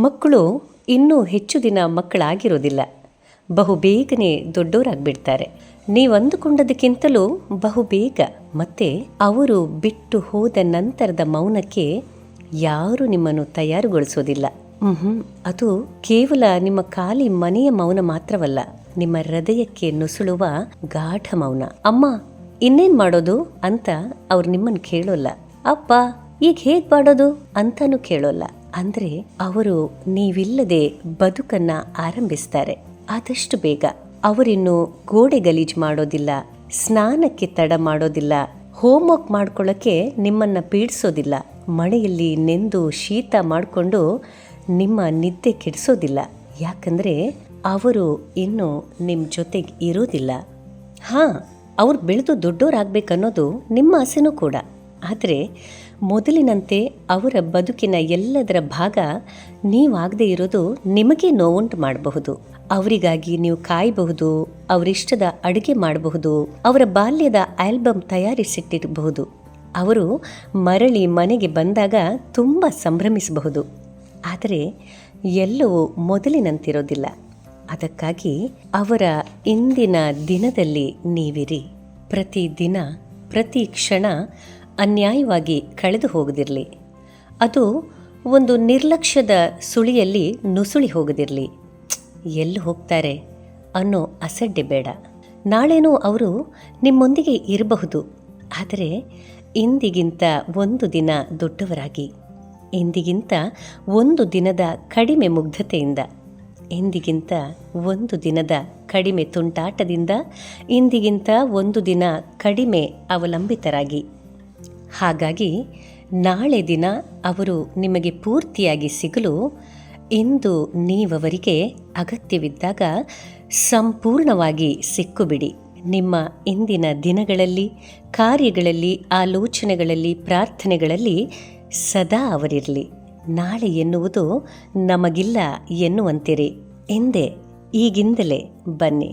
ಮಕ್ಕಳು ಇನ್ನೂ ಹೆಚ್ಚು ದಿನ ಮಕ್ಕಳಾಗಿರೋದಿಲ್ಲ. ಬಹುಬೇಗನೆ ದೊಡ್ಡೋರಾಗ್ಬಿಡ್ತಾರೆ. ನೀವು ಅಂದುಕೊಂಡದಕ್ಕಿಂತಲೂ ಬಹುಬೇಗ. ಮತ್ತೆ ಅವರು ಬಿಟ್ಟು ಹೋದ ನಂತರದ ಮೌನಕ್ಕೆ ಯಾರೂ ನಿಮ್ಮನ್ನು ತಯಾರುಗೊಳಿಸೋದಿಲ್ಲ. ಅದು ಕೇವಲ ನಿಮ್ಮ ಖಾಲಿ ಮನೆಯ ಮೌನ ಮಾತ್ರವಲ್ಲ, ನಿಮ್ಮ ಹೃದಯಕ್ಕೆ ನುಸುಳುವ ಗಾಢ ಮೌನ. ಅಮ್ಮ ಇನ್ನೇನ್ ಮಾಡೋದು ಅಂತ ಅವ್ರು ನಿಮ್ಮನ್ನು ಕೇಳೋಲ್ಲ. ಅಪ್ಪ ಈಗ ಹೇಗ್ ಮಾಡೋದು ಅಂತಾನು ಕೇಳೋಲ್ಲ. ಅಂದ್ರೆ ಅವರು ನೀವಿಲ್ಲದೆ ಬದುಕನ್ನ ಆರಂಭಿಸ್ತಾರೆ. ಆದಷ್ಟು ಬೇಗ. ಅವರಿನ್ನು ಗೋಡೆ ಗಲೀಜ್ ಮಾಡೋದಿಲ್ಲ, ಸ್ನಾನಕ್ಕೆ ತಡ ಮಾಡೋದಿಲ್ಲ, ಹೋಮ್ವರ್ಕ್ ಮಾಡ್ಕೊಳ್ಳೋಕೆ ನಿಮ್ಮನ್ನ ಪೀಡಿಸೋದಿಲ್ಲ, ಮಳೆಯಲ್ಲಿ ನೆಂದು ಶೀತ ಮಾಡಿಕೊಂಡು ನಿಮ್ಮ ನಿದ್ದೆ ಕೆಡಿಸೋದಿಲ್ಲ. ಯಾಕಂದ್ರೆ ಅವರು ಇನ್ನು ನಿಮ್ಮ ಜೊತೆಗೆ ಇರೋದಿಲ್ಲ. ಅವ್ರು ಬೆಳೆದು ದೊಡ್ಡೋರಾಗಬೇಕನ್ನೋದು ನಿಮ್ಮ ಆಸೆನೂ ಕೂಡ. ಆದರೆ ಮೊದಲಿನಂತೆ ಅವರ ಬದುಕಿನ ಎಲ್ಲದರ ಭಾಗ ನೀವಾಗದೇ ಇರೋದು ನಿಮಗೆ ನೋವುಂಟು ಮಾಡಬಹುದು. ಅವರಿಗಾಗಿ ನೀವು ಕಾಯಬಹುದು, ಅವರಿಷ್ಟದ ಅಡುಗೆ ಮಾಡಬಹುದು, ಅವರ ಬಾಲ್ಯದ ಆಲ್ಬಮ್ ತಯಾರಿಸಿಟ್ಟಿರಬಹುದು. ಅವರು ಮರಳಿ ಮನೆಗೆ ಬಂದಾಗ ತುಂಬ ಸಂಭ್ರಮಿಸಬಹುದು. ಆದರೆ ಎಲ್ಲವೂ ಮೊದಲಿನಂತಿರೋದಿಲ್ಲ. ಅದಕ್ಕಾಗಿ ಅವರ ಇಂದಿನ ದಿನದಲ್ಲಿ ನೀವಿರಿ. ಪ್ರತಿ ದಿನ ಪ್ರತಿ ಕ್ಷಣ ಅನ್ಯಾಯವಾಗಿ ಕಳೆದು ಹೋಗದಿರಲಿ. ಅದು ಒಂದು ನಿರ್ಲಕ್ಷ್ಯದ ಸುಳಿಯಲ್ಲಿ ನುಸುಳಿ ಹೋಗದಿರಲಿ. ಎಲ್ಲಿ ಹೋಗ್ತಾರೆ ಅನ್ನೋ ಅಸಡ್ಡೆ ಬೇಡ. ನಾಳೆನೂ ಅವರು ನಿಮ್ಮೊಂದಿಗೆ ಇರಬಹುದು. ಆದರೆ ಇಂದಿಗಿಂತ ಒಂದು ದಿನ ದೊಡ್ಡವರಾಗಿ, ಇಂದಿಗಿಂತ ಒಂದು ದಿನದ ಕಡಿಮೆ ಮುಗ್ಧತೆಯಿಂದ, ಇಂದಿಗಿಂತ ಒಂದು ದಿನದ ಕಡಿಮೆ ತುಂಟಾಟದಿಂದ, ಇಂದಿಗಿಂತ ಒಂದು ದಿನ ಕಡಿಮೆ ಅವಲಂಬಿತರಾಗಿ. ಹಾಗಾಗಿ ನಾಳೆ ದಿನ ಅವರು ನಿಮಗೆ ಪೂರ್ತಿಯಾಗಿ ಸಿಗಲು ಇಂದು ನೀವವರಿಗೆ ಅಗತ್ಯವಿದ್ದಾಗ ಸಂಪೂರ್ಣವಾಗಿ ಸಿಕ್ಕುಬಿಡಿ. ನಿಮ್ಮ ಇಂದಿನ ದಿನಗಳಲ್ಲಿ, ಕಾರ್ಯಗಳಲ್ಲಿ, ಆಲೋಚನೆಗಳಲ್ಲಿ, ಪ್ರಾರ್ಥನೆಗಳಲ್ಲಿ ಸದಾ ಅವರಿರಲಿ. ನಾಳೆ ಎನ್ನುವುದು ನಮಗಿಲ್ಲ ಎನ್ನುವಂತಿರಿ. ಹಿಂದೆ ಈಗಿಂದಲೇ ಬನ್ನಿ.